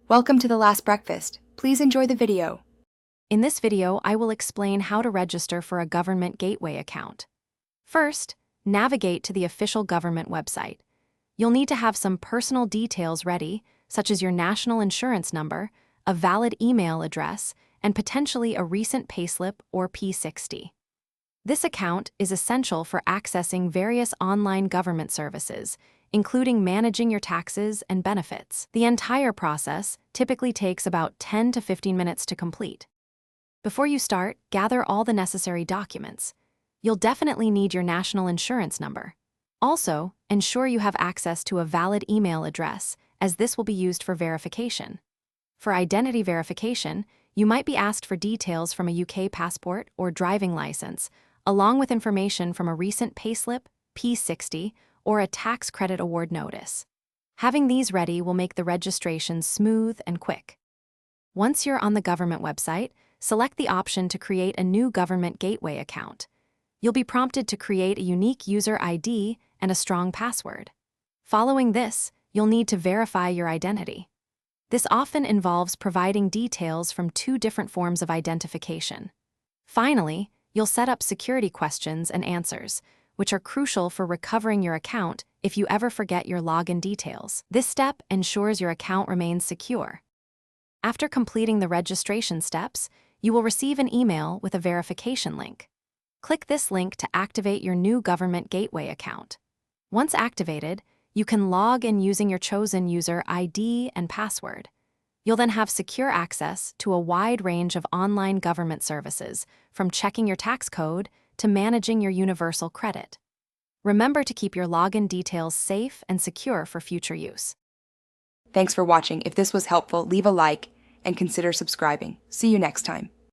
Welcome to The Last Breakfast. Please enjoy the video. In this video, I will explain how to register for a government gateway account. First, navigate to the official government website. You'll need to have some personal details ready, such as your national insurance number, a valid email address, and potentially a recent payslip or P60. This account is essential for accessing various online government services, including managing your taxes and benefits. The entire process typically takes about 10 to 15 minutes to complete. Before you start, gather all the necessary documents. You'll definitely need your national insurance number. Also, ensure you have access to a valid email address, as this will be used for verification. For identity verification, you might be asked for details from a UK passport or driving license, along with information from a recent payslip, P60, or a tax credit award notice. Having these ready will make the registration smooth and quick. Once you're on the government website, select the option to create a new government gateway account. You'll be prompted to create a unique user ID and a strong password. Following this, you'll need to verify your identity. This often involves providing details from 2 different forms of identification. Finally, you'll set up security questions and answers, which are crucial for recovering your account if you ever forget your login details. This step ensures your account remains secure. After completing the registration steps, you will receive an email with a verification link. Click this link to activate your new government gateway account. Once activated, you can log in using your chosen user ID and password. You'll then have secure access to a wide range of online government services, from checking your tax code to managing your universal credit. Remember to keep your login details safe and secure for future use. Thanks for watching. If this was helpful, leave a like and consider subscribing. See you next time.